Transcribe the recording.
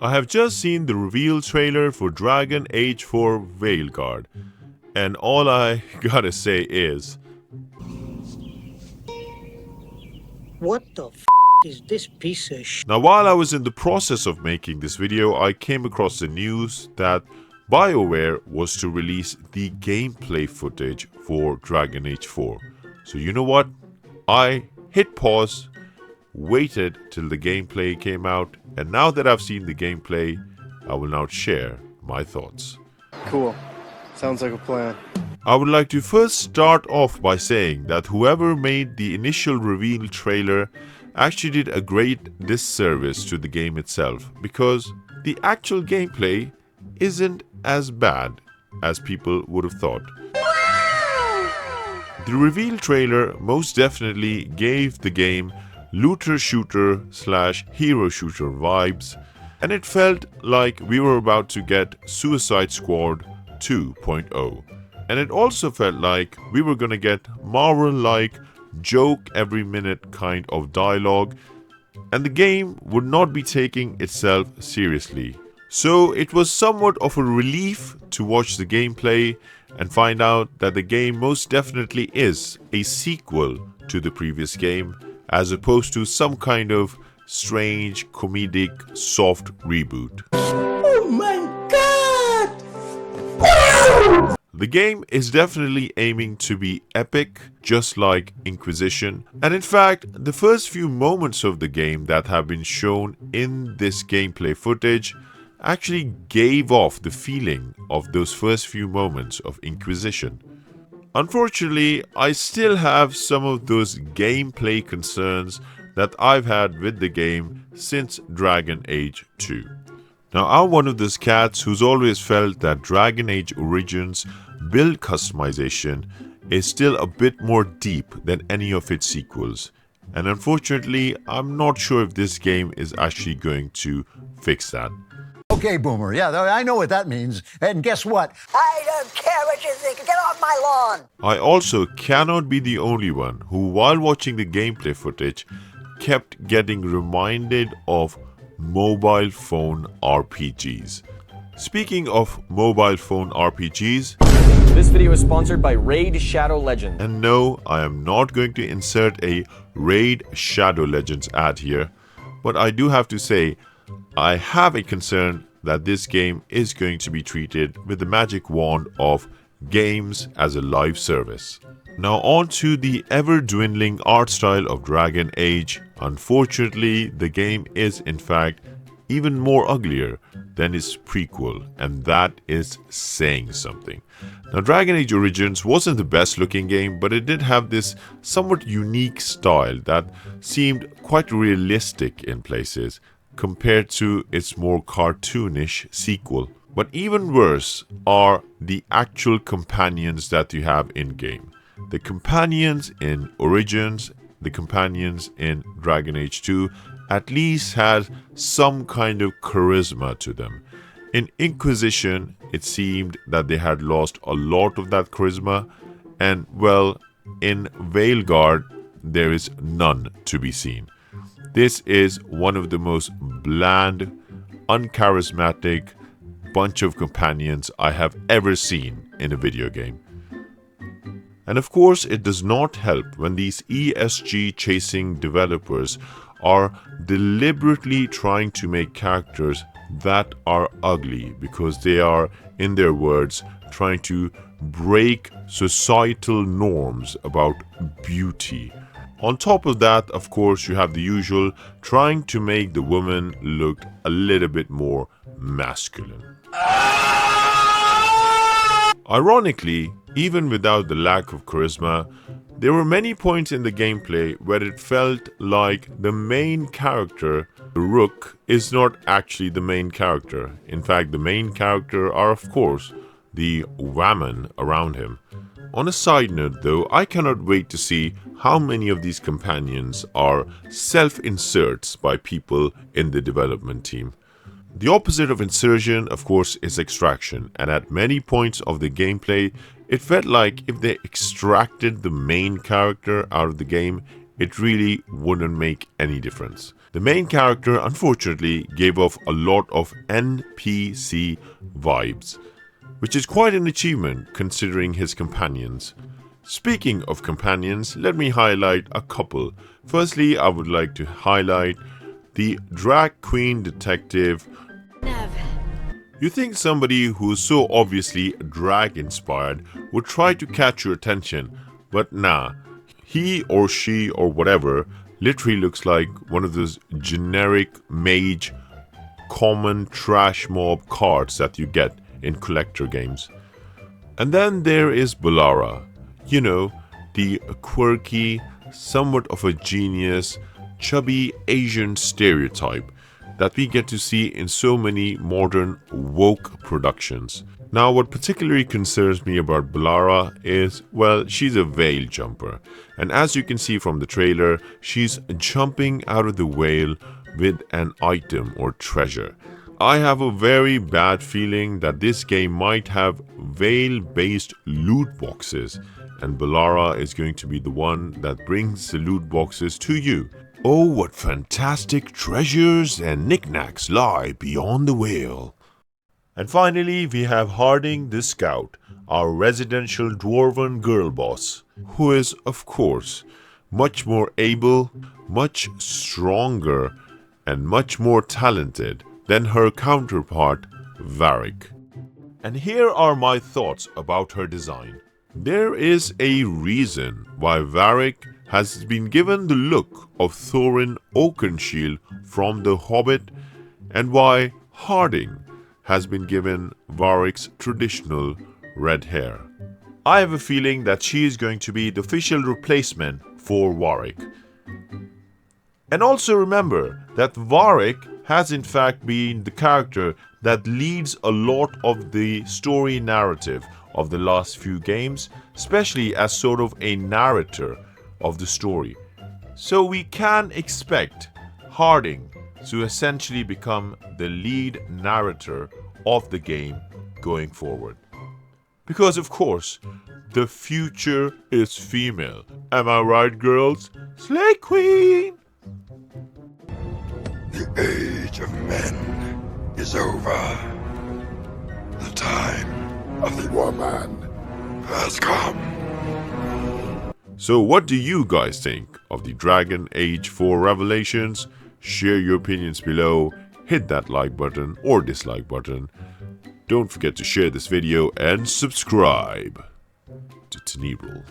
I have just seen the reveal trailer for Dragon Age 4 VEILGUARD, and all I gotta say is, what the is this piece of shit? now while I was in the process of making this video, I came across the news that BioWare was to release the gameplay footage for Dragon Age 4. So you know what? I hit pause, waited till the gameplay came out, and now that I've seen the gameplay, I will now share my thoughts. Cool. Sounds like a plan. I would like to first start off by saying that whoever made the initial reveal trailer actually did a great disservice to the game itself, because the actual gameplay isn't as bad as people would have thought. The reveal trailer most definitely gave the game looter shooter slash hero shooter vibes, and it felt like we were about to get Suicide Squad 2.0. And it also felt like we were gonna get Marvel-like joke every minute kind of dialogue, and the game would not be taking itself seriously. So it was somewhat of a relief to watch the gameplay and find out that the game most definitely is a sequel to the previous game, as opposed to some kind of strange, comedic, soft reboot. Oh my god! The game is definitely aiming to be epic, just like Inquisition, and in fact, the first few moments of the game that have been shown in this gameplay footage actually gave off the feeling of those first few moments of Inquisition. Unfortunately, I still have some of those gameplay concerns that I've had with the game since Dragon Age 2. Now, I'm one of those cats who's always felt that Dragon Age Origins build customization is still a bit more deep than any of its sequels, and unfortunately, I'm not sure if this game is actually going to fix that. Okay, Boomer, yeah, I know what that means. And guess what? I don't care what you think. Get off my lawn. I also cannot be the only one who, while watching the gameplay footage, kept getting reminded of mobile phone RPGs. Speaking of mobile phone RPGs, this video is sponsored by Raid Shadow Legends. And no, I am not going to insert a Raid Shadow Legends ad here, but I do have to say, I have a concern that this game is going to be treated with the magic wand of games as a live service. Now on to the ever-dwindling art style of Dragon Age. Unfortunately, the game is in fact even more uglier than its prequel, and that is saying something. Now, Dragon Age Origins wasn't the best looking game, but it did have this somewhat unique style that seemed quite realistic in places compared to its more cartoonish sequel. But even worse are the actual companions that you have in-game. The companions in Origins, the companions in Dragon Age 2 at least had some kind of charisma to them. In Inquisition, it seemed that they had lost a lot of that charisma, and well, in VEILGUARD, there is none to be seen. This is one of the most bland, uncharismatic bunch of companions I have ever seen in a video game. And of course, it does not help when these ESG chasing developers are deliberately trying to make characters that are ugly because they are, in their words, trying to break societal norms about beauty. On top of that, of course, you have the usual trying to make the woman look a little bit more masculine. Ironically, even without the lack of charisma, there were many points in the gameplay where it felt like the main character, the Rook, is not actually the main character. In fact, the main character are, of course, the women around him. On a side note though, I cannot wait to see how many of these companions are self-inserts by people in the development team. The opposite of insertion, of course, is extraction, and at many points of the gameplay, it felt like if they extracted the main character out of the game, it really wouldn't make any difference. The main character unfortunately gave off a lot of NPC vibes, which is quite an achievement considering his companions. Speaking of companions, let me highlight a couple. Firstly, I would like to highlight the drag queen detective. You think somebody who's so obviously drag inspired would try to catch your attention, but nah, he or she or whatever literally looks like one of those generic mage common trash mob cards that you get in collector games. And then there is Balara, you know, the quirky, somewhat of a genius, chubby Asian stereotype that we get to see in so many modern woke productions. Now, what particularly concerns me about Balara is, well, she's a veil jumper. And as you can see from the trailer, she's jumping out of the veil with an item or treasure. I have a very bad feeling that this game might have veil-based loot boxes, and Balara is going to be the one that brings the loot boxes to you. Oh, what fantastic treasures and knickknacks lie beyond the veil. And finally, we have Harding the Scout, our residential dwarven girl boss, who is, of course, much more able, much stronger, and much more talented than her counterpart, Varric. And here are my thoughts about her design. There is a reason why Varric has been given the look of Thorin Oakenshield from The Hobbit, and why Harding has been given Varric's traditional red hair. I have a feeling that she is going to be the official replacement for Varric. And also remember that Varric has in fact been the character that leads a lot of the story narrative of the last few games, especially as sort of a narrator of the story. So we can expect Harding to essentially become the lead narrator of the game going forward. Because of course, the future is female. Am I right, girls? Slay Queen! The age of men is over. The time of the woman has come. So what do you guys think of the Dragon Age 4 revelations? Share your opinions below, hit that like button or dislike button. Don't forget to share this video and subscribe to Tenebril.